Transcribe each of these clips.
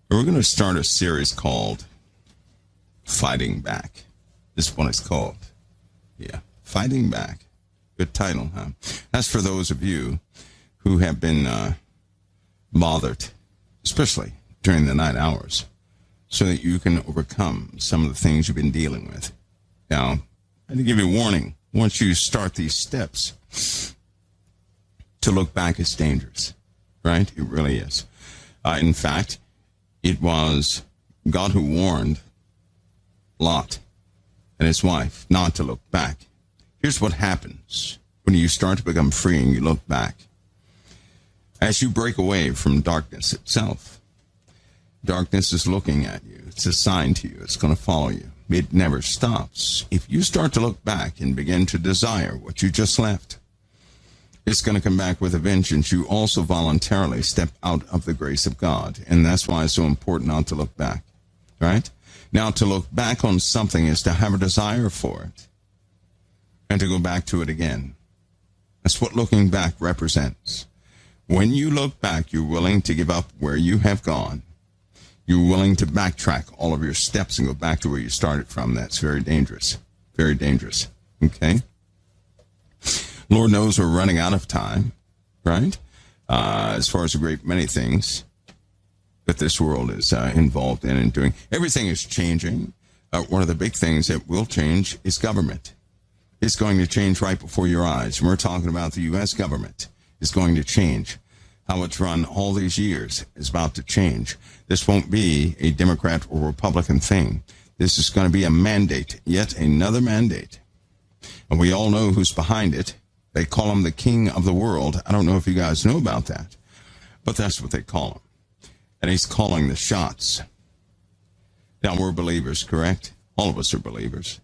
We're going to start a series called Fighting Back. This is what it's called. Yeah, Fighting Back. Good title, huh? That's for those of you who have been bothered, especially during the night hours, so that you can overcome some of the things you've been dealing with. Now, I have to give you a warning. Once you start these steps, to look back is dangerous, right? It really is. In fact, it was God who warned Lot and his wife not to look back. Here's what happens when you start to become free and you look back. As you break away from darkness itself, darkness is looking at you. It's a sign to you. It's going to follow you. It never stops. If you start to look back and begin to desire what you just left, it's going to come back with a vengeance. You also voluntarily step out of the grace of God. And that's why it's so important not to look back, right? Now, to look back on something is to have a desire for it and to go back to it again. That's what looking back represents. When you look back, you're willing to give up where you have gone. You're willing to backtrack all of your steps and go back to where you started from. That's very dangerous. Very dangerous. Okay? Lord knows we're running out of time, right? As far as a great many things that this world is involved in and doing. Everything is changing. One of the big things that will change is government. It's going to change right before your eyes. And we're talking about the U.S. government. It's going to change. How it's run all these years is about to change. This won't be a Democrat or Republican thing. This is going to be a mandate, yet another mandate. And we all know who's behind it. They call him the king of the world. I don't know if you guys know about that, but that's what they call him. And he's calling the shots. Now, we're believers, correct? All of us are believers.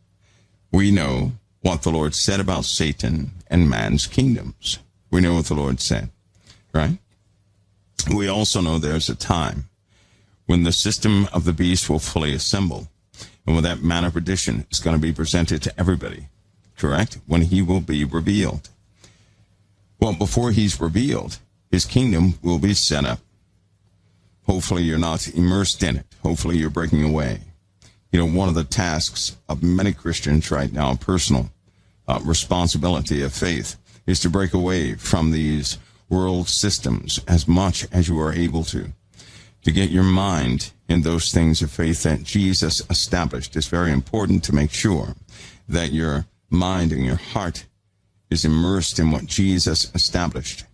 We know what the Lord said about Satan and man's kingdoms. We know what the Lord said, right? We also know there's a time when the system of the beast will fully assemble, and when that man of perdition is going to be presented to everybody, correct? When he will be revealed. Well, before he's revealed, his kingdom will be set up. Hopefully you're not immersed in it. Hopefully you're breaking away. You know, one of the tasks of many Christians right now, personal responsibility of faith, is to break away from these world systems as much as you are able to get your mind in those things of faith that Jesus established. It's very important to make sure that your mind and your heart is immersed in what Jesus established.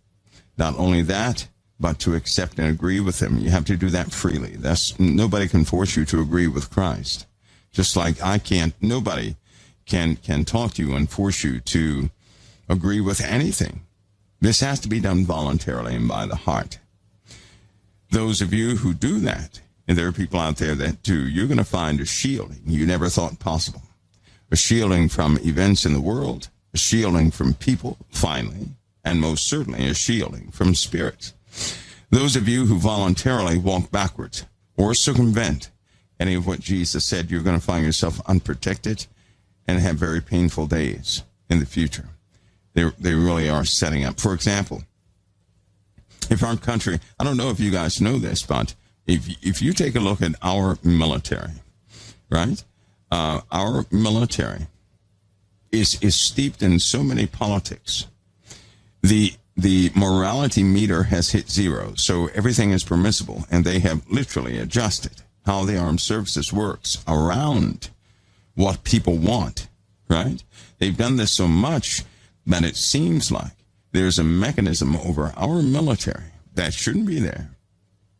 Not only that, but to accept and agree with him. You have to do that freely. Nobody can force you to agree with Christ. Just like I can't, nobody can talk to you and force you to agree with anything. This has to be done voluntarily and by the heart. Those of you who do that, and there are people out there that do, you're going to find a shielding you never thought possible. A shielding from events in the world, a shielding from people, finally, and most certainly a shielding from spirits. Those of you who voluntarily walk backwards or circumvent any of what Jesus said, you're going to find yourself unprotected and have very painful days in the future. They really are setting up. For example, if our country, I don't know if you guys know this, but if you take a look at our military, right? Our military is steeped in so many politics. The morality meter has hit zero, so everything is permissible, and they have literally adjusted how the armed services works around what people want, right? They've done this so much that it seems like there's a mechanism over our military that shouldn't be there,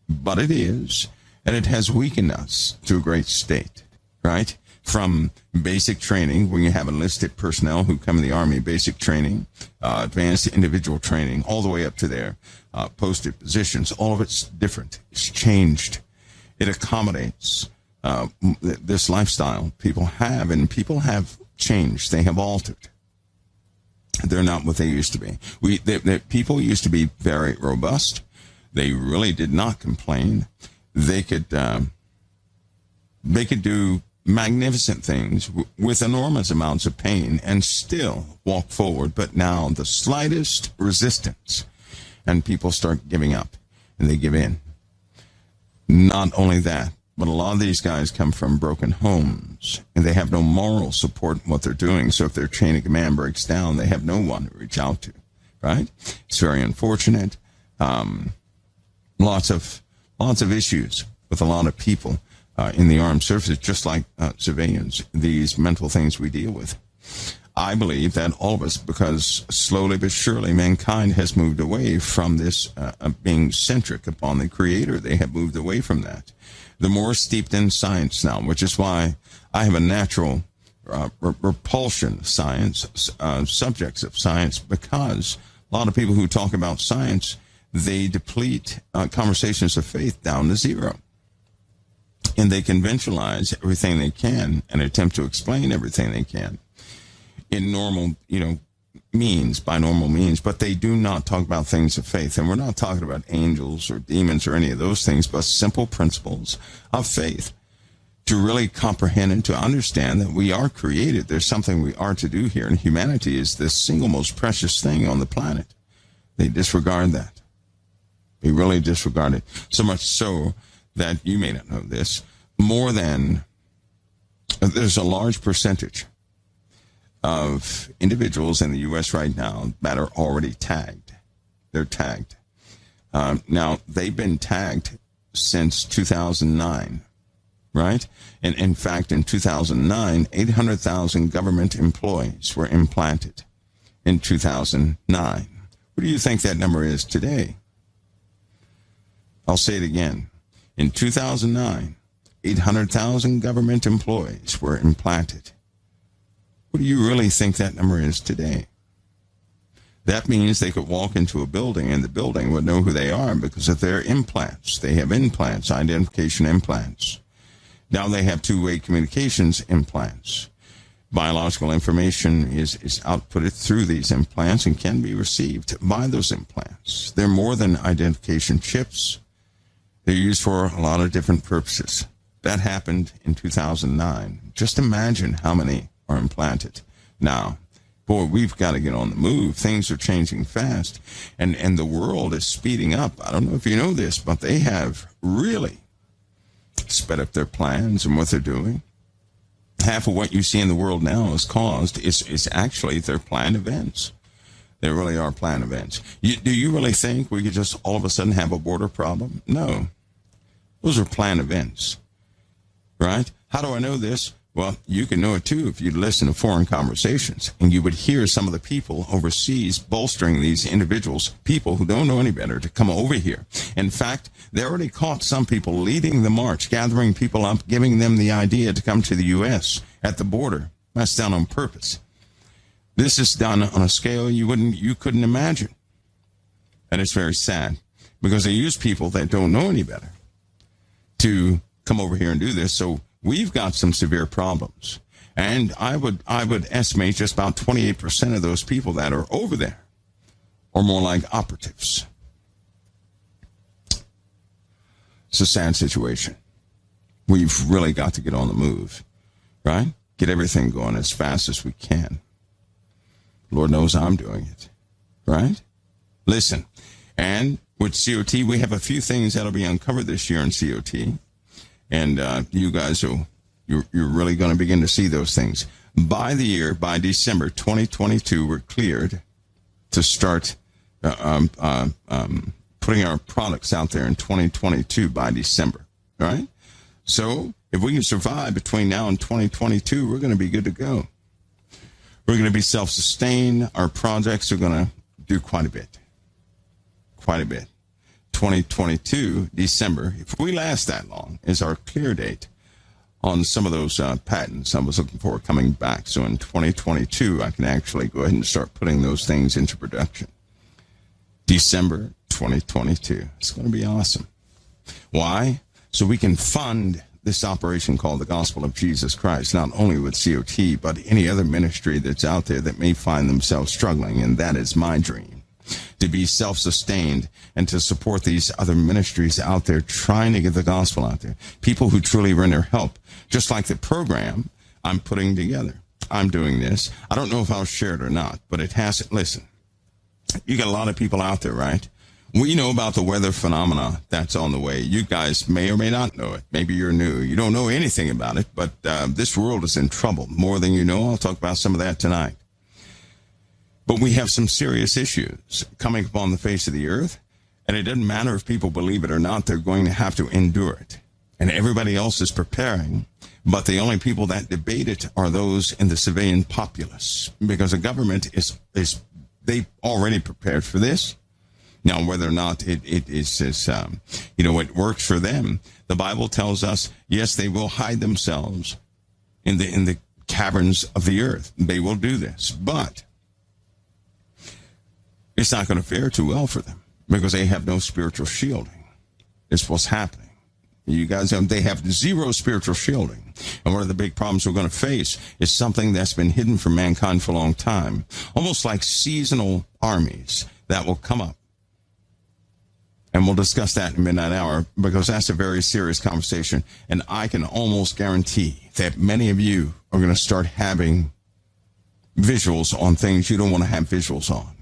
but it is, and it has weakened us to a great state, right? From basic training, when you have enlisted personnel who come in the Army, basic training, advanced individual training, all the way up to their posted positions, all of it's different. It's changed. It accommodates this lifestyle people have, and people have changed. They have altered. They're not what they used to be. People used to be very robust. They really did not complain. They could do magnificent things with enormous amounts of pain and still walk forward. But now the slightest resistance, and people start giving up, and they give in. Not only that, but a lot of these guys come from broken homes, and they have no moral support in what they're doing. So if their chain of command breaks down, they have no one to reach out to, right? It's very unfortunate. Lots of issues with a lot of people in the armed services, just like civilians, these mental things we deal with. I believe that all of us, because slowly but surely mankind has moved away from this being centric upon the Creator. They have moved away from that. The more steeped in science now, which is why I have a natural repulsion of science, subjects of science, because a lot of people who talk about science, they deplete conversations of faith down to zero. And they conventionalize everything they can and attempt to explain everything they can in normal, means, by normal means, but they do not talk about things of faith. And we're not talking about angels or demons or any of those things, but simple principles of faith to really comprehend and to understand that we are created. There's something we are to do here, and humanity is the single most precious thing on the planet. They disregard that. They really disregard it. So much so that you may not know this, there's a large percentage of individuals in the U.S. right now that are already tagged. They're tagged. Now, they've been tagged since 2009, right? And in fact, in 2009, 800,000 government employees were implanted in 2009. What do you think that number is today? I'll say it again. In 2009, 800,000 government employees were implanted. What do you really think that number is today? That means they could walk into a building and the building would know who they are because of their implants. They have implants, identification implants. Now they have two-way communications implants. Biological information is outputted through these implants and can be received by those implants. They're more than identification chips. They're used for a lot of different purposes. That happened in 2009. Just imagine how many are implanted now. Boy, we've got to get on the move. Things are changing fast, and the world is speeding up. I don't know if you know this, but they have really sped up their plans and what they're doing. Half of what you see in the world now is actually their planned events. They really are planned events. Do you really think we could just all of a sudden have a border problem? No. Those are planned events, right? How do I know this? Well, you can know it too if you listen to foreign conversations, and you would hear some of the people overseas bolstering these individuals, people who don't know any better, to come over here. In fact, they already caught some people leading the march, gathering people up, giving them the idea to come to the U.S. at the border. That's done on purpose. This is done on a scale you couldn't imagine. And it's very sad because they use people that don't know any better to come over here and do this. So we've got some severe problems. And I would estimate just about 28% of those people that are over there are more like operatives. It's a sad situation. We've really got to get on the move, right? Get everything going as fast as we can. Lord knows I'm doing it, right? Listen, and with COT, we have a few things that'll be uncovered this year in COT. And you guys, you're really going to begin to see those things. By December 2022, we're cleared to start putting our products out there in 2022 by December, all right? So if we can survive between now and 2022, we're going to be good to go. We're going to be self-sustained. Our projects are going to do quite a bit. 2022, December, if we last that long, is our clear date on some of those patents I was looking for coming back. So in 2022, I can actually go ahead and start putting those things into production. December 2022. It's going to be awesome. Why? So we can fund this operation called the Gospel of Jesus Christ, not only with COT, but any other ministry that's out there that may find themselves struggling. And that is my dream, to be self-sustained and to support these other ministries out there trying to get the gospel out there. People who truly render help, just like the program I'm putting together. I'm doing this. I don't know if I'll share it or not, but it has, listen, you got a lot of people out there, right? We know about the weather phenomena that's on the way. You guys may or may not know it. Maybe you're new. You don't know anything about it, but this world is in trouble more than you know. I'll talk about some of that tonight. But we have some serious issues coming upon the face of the earth, and it doesn't matter if people believe it or not, they're going to have to endure it. And everybody else is preparing, but the only people that debate it are those in the civilian populace, because the government is they've already prepared for this. Now, whether or not it works for them, the Bible tells us, yes, they will hide themselves in the caverns of the earth. They will do this, but it's not going to fare too well for them because they have no spiritual shielding. It's what's happening. You guys, they have zero spiritual shielding. And one of the big problems we're going to face is something that's been hidden from mankind for a long time, almost like seasonal armies that will come up. And we'll discuss that in midnight hour because that's a very serious conversation. And I can almost guarantee that many of you are going to start having visuals on things you don't want to have visuals on.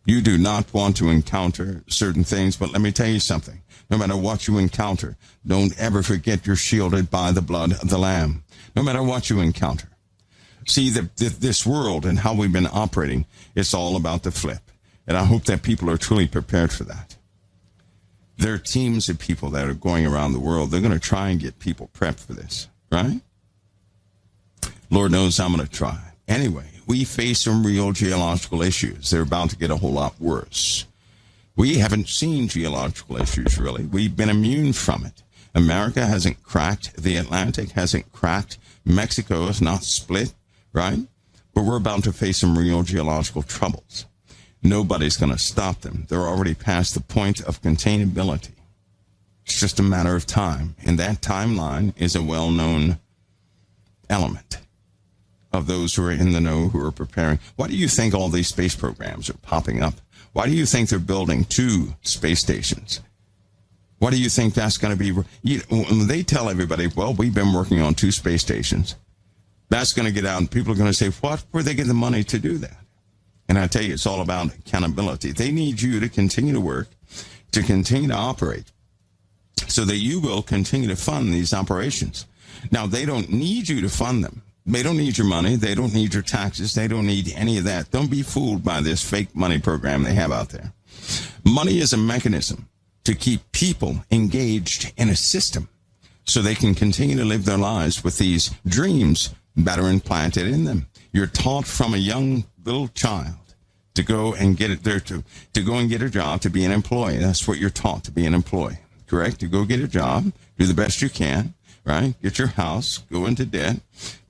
You do not want to encounter certain things, but let me tell you something. No matter what you encounter, don't ever forget you're shielded by the blood of the Lamb. No matter what you encounter. See, this world and how we've been operating, it's all about the flip. And I hope that people are truly prepared for that. There are teams of people that are going around the world. They're going to try and get people prepped for this, right? Lord knows I'm going to try. Anyway, we face some real geological issues. They're about to get a whole lot worse. We haven't seen geological issues, really. We've been immune from it. America hasn't cracked. The Atlantic hasn't cracked. Mexico is not split, right? But we're about to face some real geological troubles. Nobody's going to stop them. They're already past the point of containability. It's just a matter of time. And that timeline is a well-known element of those who are in the know, who are preparing. Why do you think all these space programs are popping up? Why do you think they're building 2 space stations? Why do you think that's going to be? When they tell everybody, well, we've been working on 2 space stations, that's going to get out and people are going to say, what? Where they get the money to do that? And I tell you, it's all about accountability. They need you to continue to work, to continue to operate, so that you will continue to fund these operations. Now, they don't need you to fund them. They don't need your money. They don't need your taxes. They don't need any of that. Don't be fooled by this fake money program they have out there. Money is a mechanism to keep people engaged in a system so they can continue to live their lives with these dreams that are implanted in them. You're taught from a young little child to go and get it there, to go and get a job, to be an employee. That's what you're taught, to be an employee, correct? To go get a job, do the best you can, right? Get your house, go into debt,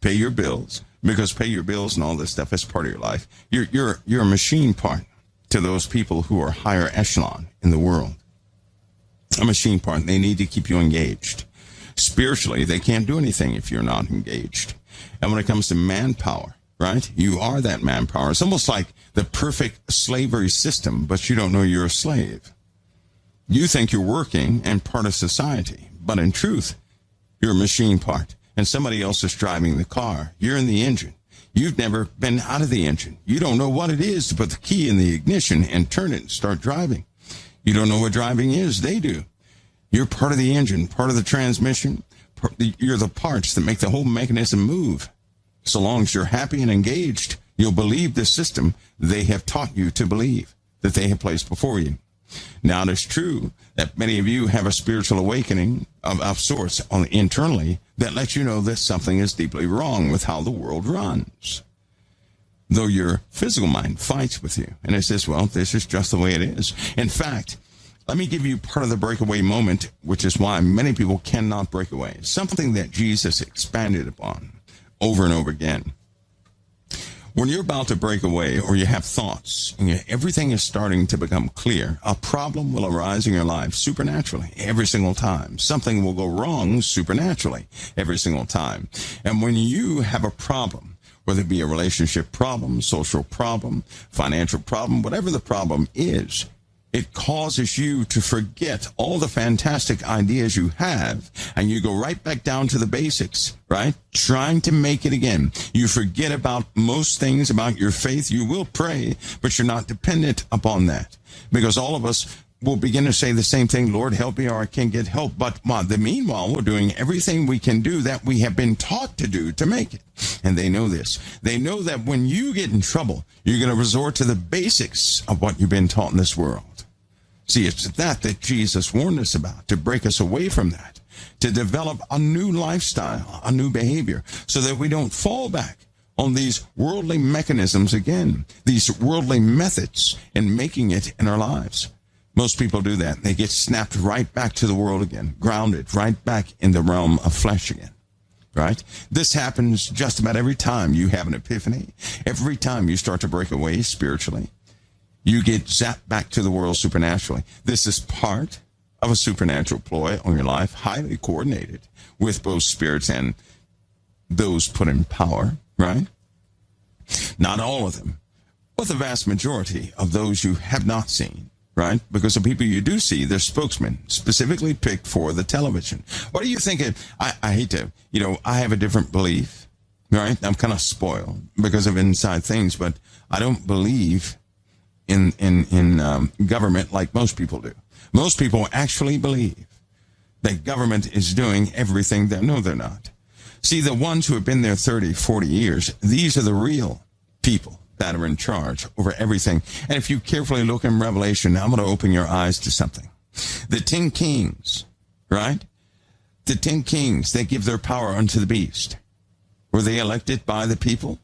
pay your bills, because pay your bills and all this stuff is part of your life. You're a machine part to those people who are higher echelon in the world. A machine part. They need to keep you engaged. Spiritually, they can't do anything if you're not engaged. And when it comes to manpower, right? You are that manpower. It's almost like the perfect slavery system, but you don't know you're a slave. You think you're working and part of society, but in truth, you're a machine part, and somebody else is driving the car. You're in the engine. You've never been out of the engine. You don't know what it is to put the key in the ignition and turn it and start driving. You don't know what driving is. They do. You're part of the engine, part of the transmission. You're the parts that make the whole mechanism move. So long as you're happy and engaged, you'll believe the system they have taught you to believe, that they have placed before you. Now, it is true that many of you have a spiritual awakening of sorts internally that lets you know that something is deeply wrong with how the world runs. Though your physical mind fights with you, and it says, well, this is just the way it is. In fact, let me give you part of the breakaway moment, which is why many people cannot break away. Something that Jesus expanded upon over and over again. When you're about to break away or you have thoughts and everything is starting to become clear, a problem will arise in your life supernaturally every single time. Something will go wrong supernaturally every single time. And when you have a problem, whether it be a relationship problem, social problem, financial problem, whatever the problem is, it causes you to forget all the fantastic ideas you have, and you go right back down to the basics, right? Trying to make it again. You forget about most things about your faith. You will pray, but you're not dependent upon that. Because all of us, will begin to say the same thing, Lord, help me or I can't get help. But meanwhile, we're doing everything we can do that we have been taught to do to make it. And they know this. They know that when you get in trouble, you're going to resort to the basics of what you've been taught in this world. See, it's that Jesus warned us about, to break us away from that, to develop a new lifestyle, a new behavior, so that we don't fall back on these worldly mechanisms again, these worldly methods in making it in our lives. Most people do that. They get snapped right back to the world again, grounded right back in the realm of flesh again, right? This happens just about every time you have an epiphany, every time you start to break away spiritually. You get zapped back to the world supernaturally. This is part of a supernatural ploy on your life, highly coordinated with both spirits and those put in power, right? Not all of them, but the vast majority of those you have not seen, right? Because the people you do see, they're spokesmen specifically picked for the television. What do you think? I hate to, I have a different belief, right? I'm kind of spoiled because of inside things, but I don't believe in government like most people do. Most people actually believe that government is doing everything that, no, they're not. See, the ones who have been there 30, 40 years, these are the real people that are in charge over everything. And if you carefully look in Revelation, I'm going to open your eyes to something. The 10 kings, right? The 10 kings, they give their power unto the beast. Were they elected by the people?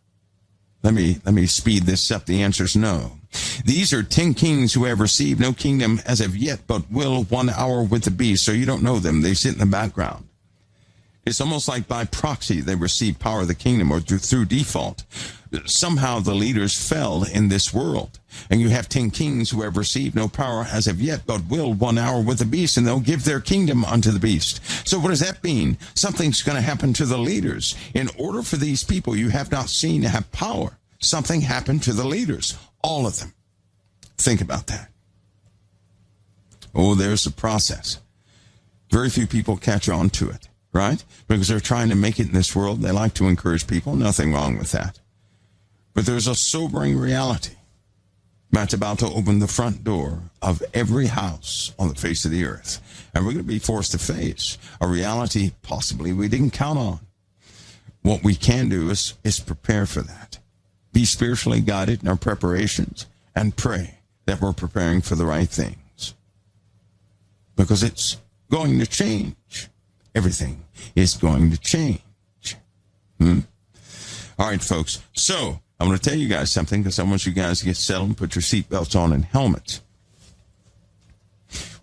Let me speed this up. The answer is no. These are 10 kings who have received no kingdom as of yet, but will 1 hour with the beast. So you don't know them. They sit in the background. It's almost like by proxy they receive power of the kingdom, or through default. Somehow the leaders fell in this world. And you have 10 kings who have received no power as of yet, but will 1 hour with the beast, and they'll give their kingdom unto the beast. So what does that mean? Something's going to happen to the leaders. In order for these people you have not seen to have power, something happened to the leaders. All of them. Think about that. Oh, there's the process. Very few people catch on to it, right? Because they're trying to make it in this world. They like to encourage people. Nothing wrong with that. But there's a sobering reality that's about to open the front door of every house on the face of the earth. And we're going to be forced to face a reality possibly we didn't count on. What we can do is prepare for that. Be spiritually guided in our preparations and pray that we're preparing for the right things. Because it's going to change. Everything is going to change. All right, folks. So I'm going to tell you guys something, because I want you guys to get settled and put your seatbelts on and helmets.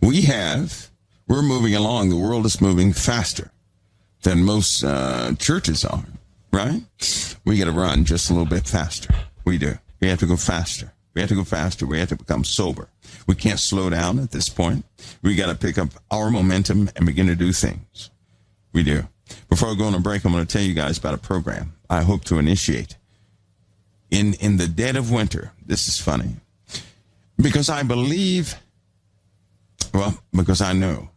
We're moving along. The world is moving faster than most churches are, right? We got to run just a little bit faster. We do. We have to go faster. We have to go faster. We have to become sober. We can't slow down at this point. We got to pick up our momentum and begin to do things. We do. Before I go on a break, I'm going to tell you guys about a program I hope to initiate. In the dead of winter, this is funny, because I believe, because I know,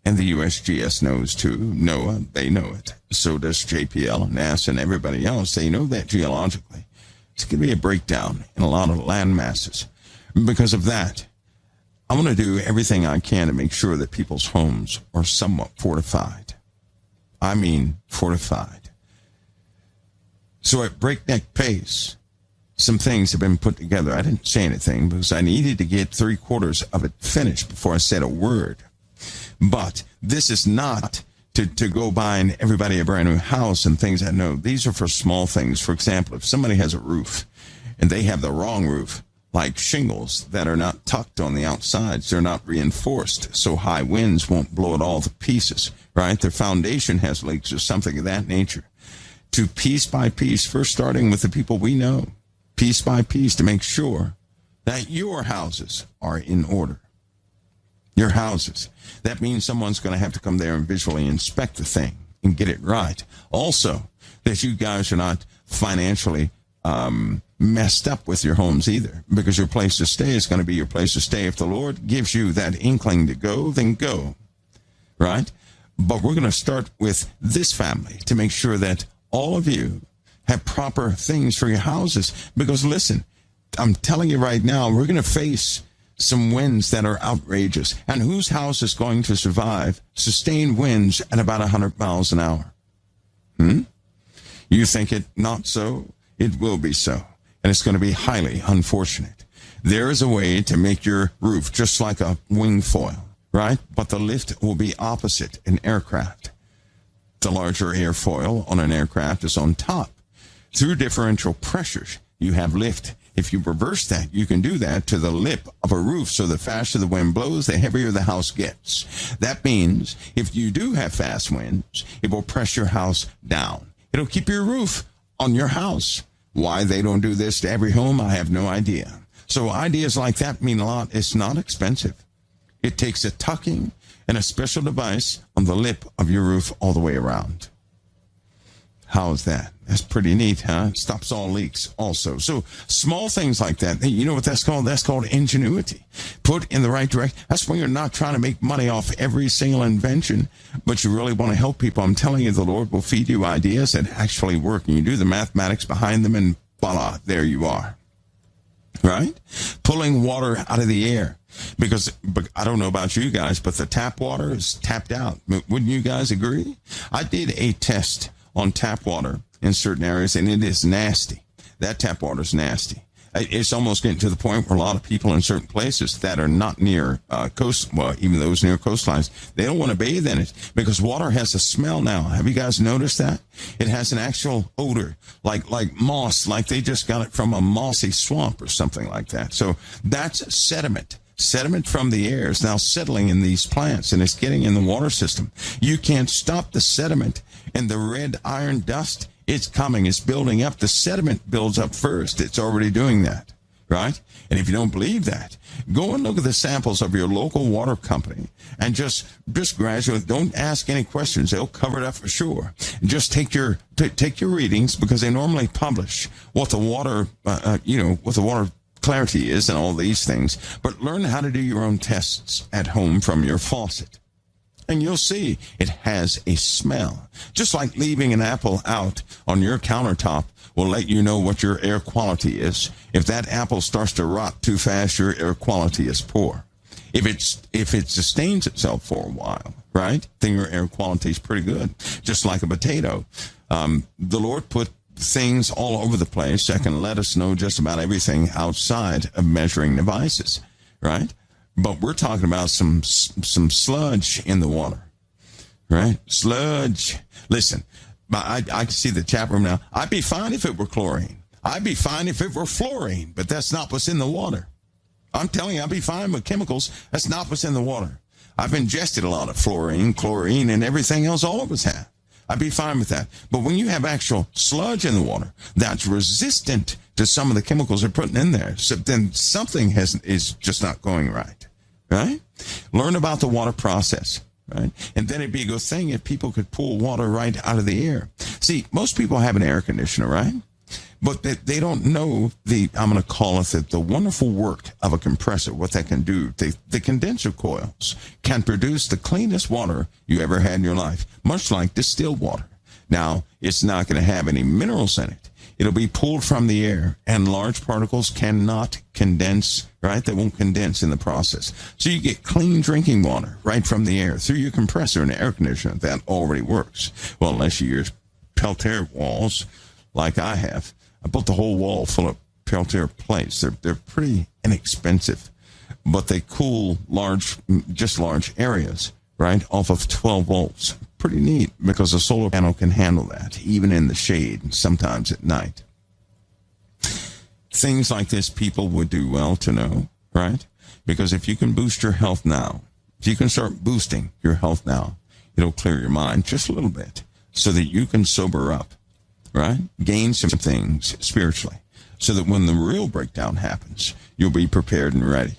and the USGS knows too, NOAA, they know it. So does JPL and NASA and everybody else. They know that geologically. It's going to be a breakdown in a lot of land masses. Because of that, I'm going to do everything I can to make sure that people's homes are somewhat fortified. I mean fortified. So at breakneck pace, some things have been put together. I didn't say anything because I needed to get 3/4 of it finished before I said a word. But this is not to go buying everybody a brand new house and things that, no, these are for small things. For example, if somebody has a roof and they have the wrong roof, like shingles that are not tucked on the outsides, they're not reinforced, so high winds won't blow it all to pieces, right? Their foundation has leaks or something of that nature. To piece by piece, first starting with the people we know, piece by piece, to make sure that your houses are in order. Your houses. That means someone's going to have to come there and visually inspect the thing and get it right. Also, that you guys are not financially messed up with your homes either, because your place to stay is going to be your place to stay. If the Lord gives you that inkling to go, then go, right? But we're going to start with this family to make sure that all of you have proper things for your houses. Because listen, I'm telling you right now, we're going to face some winds that are outrageous. And whose house is going to survive sustained winds at about 100 miles an hour? You think it not so? It will be so. And it's going to be highly unfortunate. There is a way to make your roof just like a wing foil, right? But the lift will be opposite an aircraft. The larger airfoil on an aircraft is on top. Through differential pressures, you have lift. If you reverse that, you can do that to the lip of a roof, so the faster the wind blows, the heavier the house gets. That means if you do have fast winds, it will press your house down. It'll keep your roof on your house. Why they don't do this to every home, I have no idea. So ideas like that mean a lot. It's not expensive. It takes a tucking and a special device on the lip of your roof all the way around. How is that? That's pretty neat, huh? It stops all leaks also. So small things like that, you know what that's called? That's called ingenuity. Put in the right direction. That's when you're not trying to make money off every single invention, but you really want to help people. I'm telling you, the Lord will feed you ideas that actually work, and you do the mathematics behind them, and voila, there you are. Right? Pulling water out of the air. Because I don't know about you guys, but the tap water is tapped out. Wouldn't you guys agree? I did a test on tap water in certain areas, and it is nasty. That tap water is nasty. It's almost getting to the point where a lot of people in certain places that are not near coast, well, even those near coastlines, they don't want to bathe in it because water has a smell now. Have you guys noticed that? It has an actual odor, like moss, like they just got it from a mossy swamp or something like that. So that's sediment. Sediment from the air is now settling in these plants, and it's getting in the water system. You can't stop the sediment, and the red iron dust, it's coming, it's building up. The sediment builds up first. It's already doing that, right? And if you don't believe that, go and look at the samples of your local water company and just gradually, don't ask any questions. They'll cover it up for sure. Just take your readings, because they normally publish what the water, what the water clarity is and all these things. But learn how to do your own tests at home from your faucet. And you'll see it has a smell. Just like leaving an apple out on your countertop will let you know what your air quality is. If that apple starts to rot too fast, your air quality is poor. If it sustains itself for a while, right, then your air quality is pretty good. Just like a potato. The Lord put things all over the place that can let us know just about everything outside of measuring devices, right? But we're talking about some sludge in the water, right? Sludge. Listen, I can see the chat room now. I'd be fine if it were chlorine. I'd be fine if it were fluorine, but that's not what's in the water. I'm telling you, I'd be fine with chemicals. That's not what's in the water. I've ingested a lot of fluorine, chlorine, and everything else all of us have. I'd be fine with that. But when you have actual sludge in the water that's resistant to some of the chemicals they're putting in there, so then something is just not going right, right? Learn about the water process, right? And then it'd be a good thing if people could pull water right out of the air. See, most people have an air conditioner, right? But they don't know I'm going to call it the wonderful work of a compressor, what that can do. The condenser coils can produce the cleanest water you ever had in your life, much like distilled water. Now, it's not going to have any minerals in it. It'll be pulled from the air, and large particles cannot condense, right? They won't condense in the process. So you get clean drinking water right from the air through your compressor and air conditioner. That already works. Well, unless you use Peltier walls like I have. I built the whole wall full of Peltier plates. They're pretty inexpensive, but they cool large areas, right, off of 12 volts. Pretty neat, because a solar panel can handle that, even in the shade, sometimes at night. Things like this people would do well to know, right? Because if you can boost your health now, if you can start boosting your health now, it'll clear your mind just a little bit so that you can sober up. Right? Gain some things spiritually so that when the real breakdown happens, you'll be prepared and ready.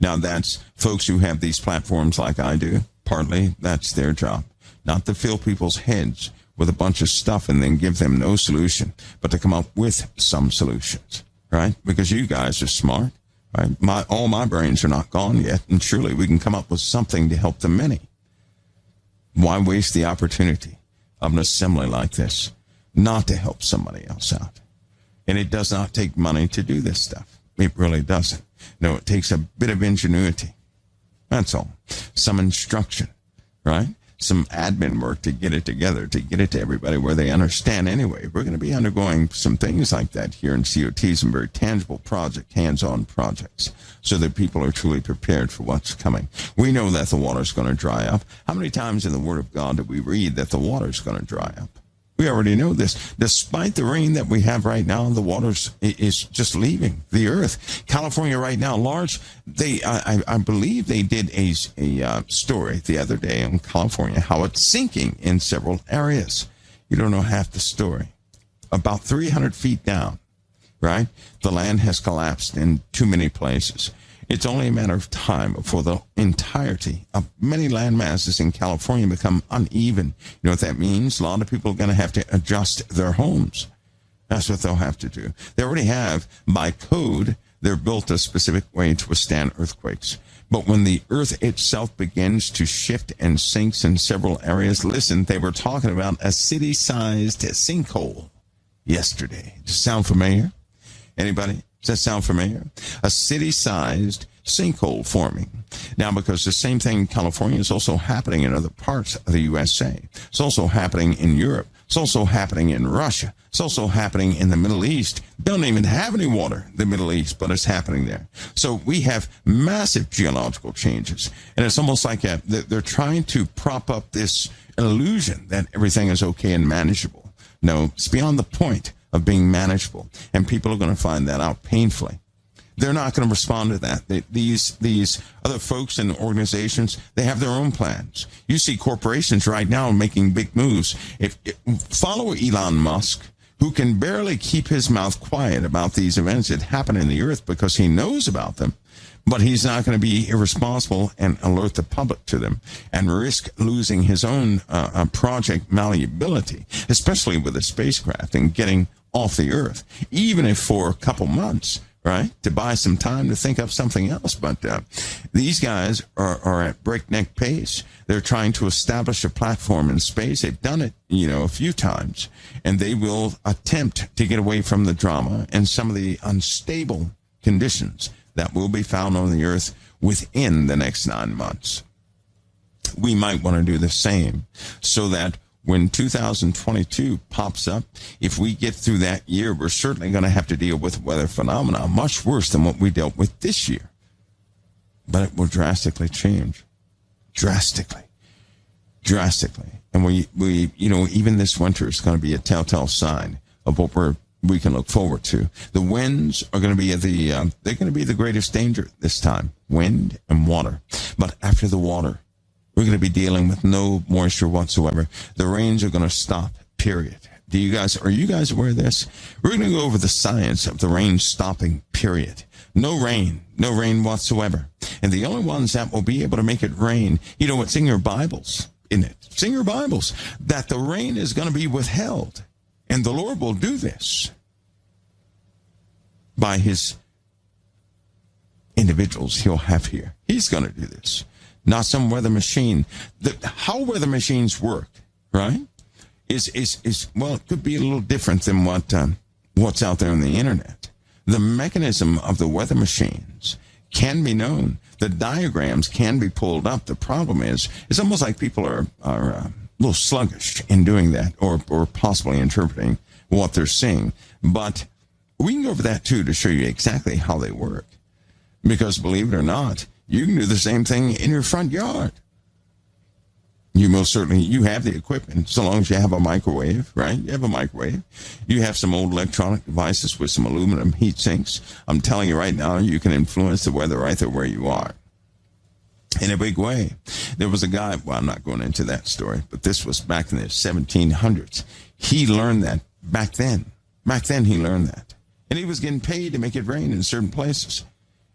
Now, that's folks who have these platforms like I do. Partly, that's their job. Not to fill people's heads with a bunch of stuff and then give them no solution, but to come up with some solutions, right? Because you guys are smart, right? All my brains are not gone yet, and surely we can come up with something to help the many. Why waste the opportunity of an assembly like this not to help somebody else out? And it does not take money to do this stuff. It really doesn't. No, it takes a bit of ingenuity. That's all. Some instruction, right? Some admin work to get it together, to get it to everybody where they understand anyway. We're going to be undergoing some things like that here in COT, some very tangible project, hands-on projects, so that people are truly prepared for what's coming. We know that the water's going to dry up. How many times in the Word of God do we read that the water's going to dry up? We already know this. Despite the rain that we have right now, the water is just leaving the earth. California right now, I believe they did a story the other day in California, how it's sinking in several areas. You don't know half the story. About 300 feet down, right? The land has collapsed in too many places. It's only a matter of time before the entirety of many land masses in California become uneven. You know what that means? A lot of people are going to have to adjust their homes. That's what they'll have to do. They already have, by code, they're built a specific way to withstand earthquakes. But when the earth itself begins to shift and sinks in several areas, listen, they were talking about a city-sized sinkhole yesterday. Does it sound familiar? Anybody? Does that sound familiar? A city-sized sinkhole forming. Now, because the same thing in California is also happening in other parts of the USA. It's also happening in Europe. It's also happening in Russia. It's also happening in the Middle East. They don't even have any water in the Middle East, but it's happening there. So we have massive geological changes. And it's almost like they're trying to prop up this illusion that everything is okay and manageable. No, it's beyond the point of being manageable, and people are going to find that out painfully. They're not going to respond to that. These other folks and organizations, they have their own plans. You see corporations right now making big moves. Follow Elon Musk, who can barely keep his mouth quiet about these events that happen in the earth because he knows about them, but he's not going to be irresponsible and alert the public to them and risk losing his own project malleability, especially with a spacecraft and getting off the earth, even if for a couple months, right, to buy some time to think of something else. But these guys are at breakneck pace. They're trying to establish a platform in space. They've done it, a few times, and they will attempt to get away from the drama and some of the unstable conditions that will be found on the earth within the next 9 months. We might want to do the same so that when 2022 pops up, if we get through that year, we're certainly going to have to deal with weather phenomena much worse than what we dealt with this year. But it will drastically change. Drastically. And we even this winter is going to be a telltale sign of what we can look forward to. The winds are going to be they're going to be the greatest danger this time. Wind and water. But after the water, we're going to be dealing with no moisture whatsoever. The rains are going to stop, period. Are you guys aware of this? We're going to go over the science of the rain stopping, period. No rain whatsoever. And the only ones that will be able to make it rain, it's in your Bibles, isn't it? It's in your Bibles that the rain is going to be withheld. And the Lord will do this by his individuals he'll have here. He's going to do this. Not some weather machine. How weather machines work, right, is it could be a little different than what's out there on the internet. The mechanism of the weather machines can be known. The diagrams can be pulled up. The problem is, it's almost like people are a little sluggish in doing that, or possibly interpreting what they're seeing. But we can go over that too to show you exactly how they work. Because believe it or not, you can do the same thing in your front yard. You have the equipment, so long as you have a microwave, right? You have a microwave. You have some old electronic devices with some aluminum heat sinks. I'm telling you right now, you can influence the weather right there where you are. In a big way. There was a guy, I'm not going into that story, but this was back in the 1700s. He learned that back then. Back then he learned that. And he was getting paid to make it rain in certain places.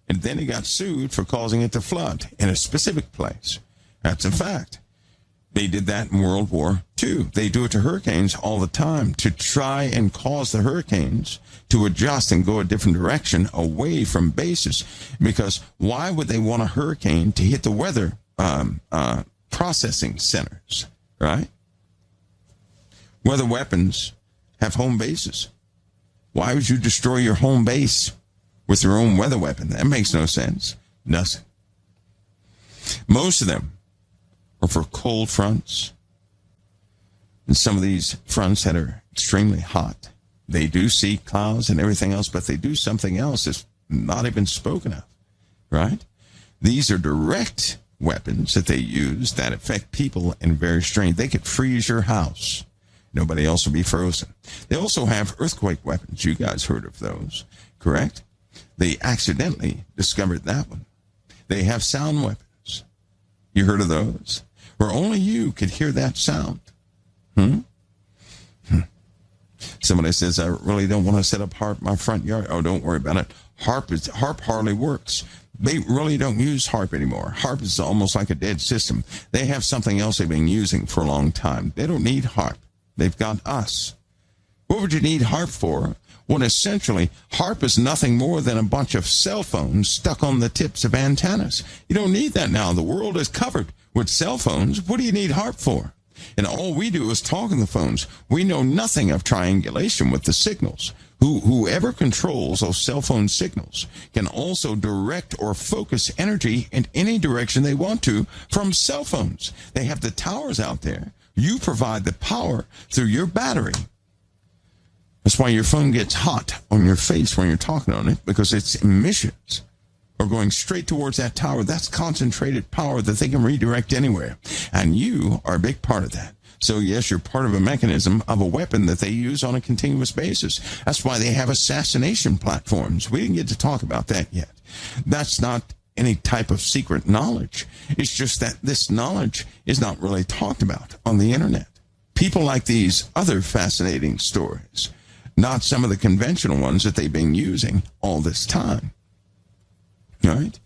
And then he got sued for causing it to flood in a specific place. That's a fact. They did that in World War II. They do it to hurricanes all the time to try and cause the hurricanes to adjust and go a different direction away from bases. Because why would they want a hurricane to hit the weather processing centers, right? Weather weapons have home bases. Why would you destroy your home base? with their own weather weapon. That makes no sense. Nothing. Most of them are for cold fronts. And some of these fronts that are extremely hot, they do see clouds and everything else, but they do something else that's not even spoken of, right? These are direct weapons that they use that affect people in very strange. They could freeze your house. Nobody else will be frozen. They also have earthquake weapons. You guys heard of those, correct? They accidentally discovered that one. They have sound weapons. You heard of those? Where only you could hear that sound. Somebody says, I really don't want to set up HARP in my front yard. Oh, don't worry about it. HARP hardly works. They really don't use HARP anymore. HARP is almost like a dead system. They have something else they've been using for a long time. They don't need HARP. They've got us. What would you need HARP for? Well, essentially, HARP is nothing more than a bunch of cell phones stuck on the tips of antennas. You don't need that now. The world is covered with cell phones. What do you need HARP for? And all we do is talk on the phones. We know nothing of triangulation with the signals. Whoever controls those cell phone signals can also direct or focus energy in any direction they want to from cell phones. They have the towers out there. You provide the power through your battery. That's why your phone gets hot on your face when you're talking on it, because its emissions are going straight towards that tower. That's concentrated power that they can redirect anywhere. And you are a big part of that. So yes, you're part of a mechanism of a weapon that they use on a continuous basis. That's why they have assassination platforms. We didn't get to talk about that yet. That's not any type of secret knowledge. It's just that this knowledge is not really talked about on the internet. People like these other fascinating stories, not some of the conventional ones that they've been using all this time. All right?